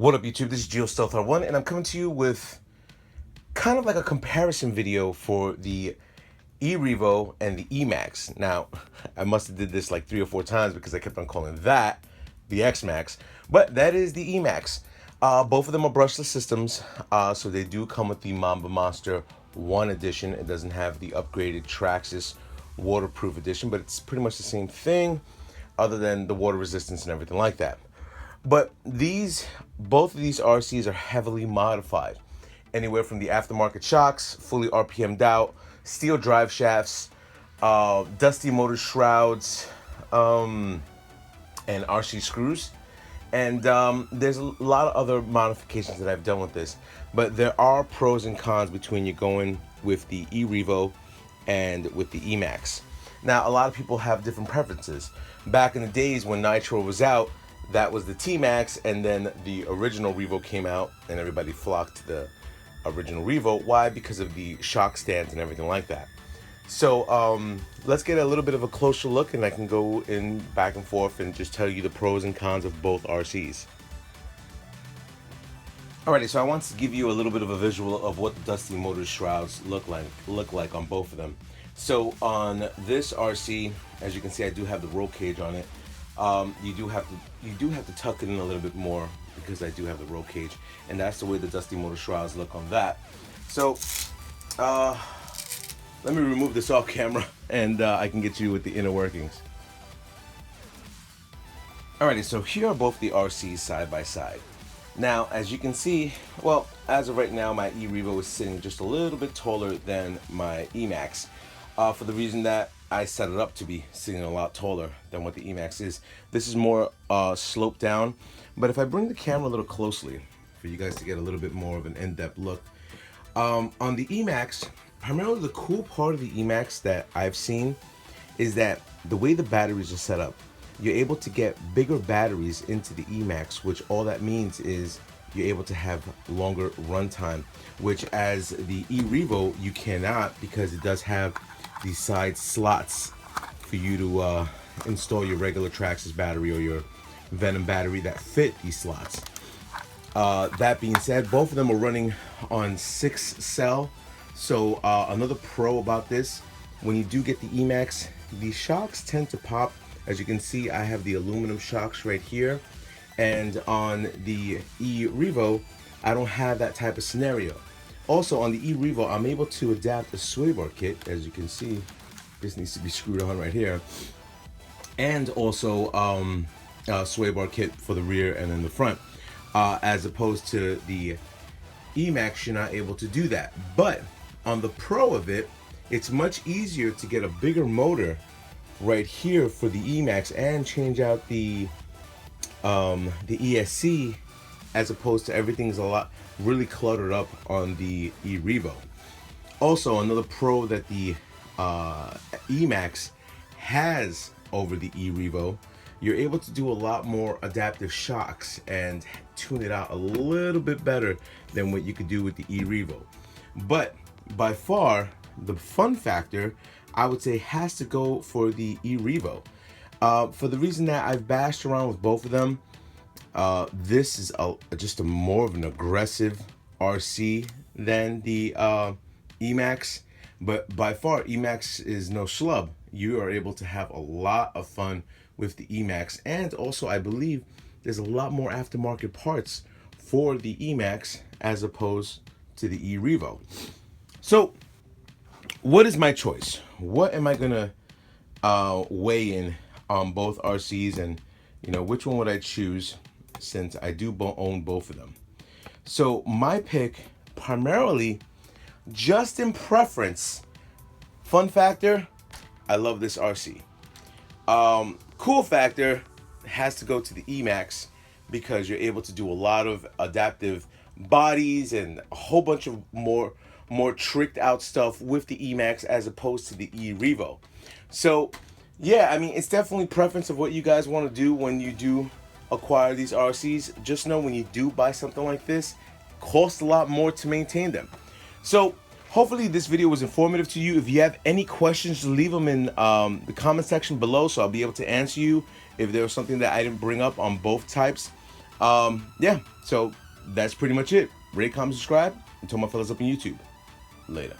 What up, YouTube? This is GeoStealth1, and I'm coming to you with kind of like a comparison video for the E-Revo and the E-Maxx. Now, I must have did this like 3 or 4 times because I kept on calling that the X-Maxx, but that is the E-Maxx. Both of them are brushless systems, so they do come with the Mamba Monster 1 edition. It doesn't have the upgraded Traxxas waterproof edition, but it's pretty much the same thing other than the water resistance and everything like that. But both of these RCs are heavily modified. Anywhere from the aftermarket shocks, fully RPM'd out, steel drive shafts, dusty motor shrouds, and RC screws. And there's a lot of other modifications that I've done with this. But there are pros and cons between you going with the E-Revo and with the E-Maxx. Now, a lot of people have different preferences. Back in the days when Nitro was out, that was the T-Maxx, and then the original Revo came out, and everybody flocked to the original Revo. Why? Because of the shock stands and everything like that. So let's get a little bit of a closer look, and I can go in back and forth and just tell you the pros and cons of both RCs. Alrighty, so I want to give you a little bit of a visual of what the dusty motor shrouds look like on both of them. So on this RC, as you can see, I do have the roll cage on it. You do have to tuck it in a little bit more because I do have the roll cage, and that's the way the dusty motor shrouds look on that. So let me remove this off camera, and I can get you with the inner workings. Alrighty, so here are both the RCs side by side. Now, as you can see, well, as of right now, my E-Revo is sitting just a little bit taller than my E-Maxx, for the reason that I set it up to be sitting a lot taller than what the E-Maxx is. This is more sloped down, but if I bring the camera a little closely for you guys to get a little bit more of an in-depth look, on the E-Maxx, primarily the cool part of the E-Maxx that I've seen is that the way the batteries are set up, you're able to get bigger batteries into the E-Maxx, which all that means is you're able to have longer runtime, which as the E-Revo you cannot, because it does have these side slots for you to install your regular Traxxas battery or your Venom battery that fit these slots. That being said, both of them are running on 6 cell. So another pro about this, when you do get the E-Maxx, the shocks tend to pop. As you can see, I have the aluminum shocks right here, and on the E-Revo, I don't have that type of scenario. Also, on the E-Revo, I'm able to adapt the sway bar kit. As you can see, this needs to be screwed on right here. And also sway bar kit for the rear and then the front. As opposed to the E-Maxx, you're not able to do that. But on the pro of it, it's much easier to get a bigger motor right here for the E-Maxx and change out the ESC, as opposed to everything's a lot really cluttered up on the E-Revo. Also, another pro that the E-Maxx has over the E-Revo, you're able to do a lot more adaptive shocks and tune it out a little bit better than what you could do with the E-Revo. But by far, the fun factor, I would say, has to go for the E-Revo. For the reason that I've bashed around with both of them, this is just a more of an aggressive RC than the E-Maxx, but by far E-Maxx is no schlub. You are able to have a lot of fun with the E-Maxx, and also I believe there's a lot more aftermarket parts for the E-Maxx as opposed to the E-Revo. So what is my choice? What am I gonna weigh in on both RCs, and which one would I choose, since I do own both of them? So my pick, primarily just in preference, fun factor, I love this RC. Cool factor has to go to the E-Maxx, because you're able to do a lot of adaptive bodies and a whole bunch of more tricked out stuff with the E-Maxx as opposed to the E-Revo. So yeah, I mean, it's definitely preference of what you guys want to do when you do acquire these RCs. Just know when you do buy something like this, it costs a lot more to maintain them. So hopefully this video was informative to you. If you have any questions, leave them in the comment section below, so I'll be able to answer you if there was something that I didn't bring up on both types. Yeah, so that's pretty much it. Rate, comment, subscribe, and tell my fellas up on YouTube. Later.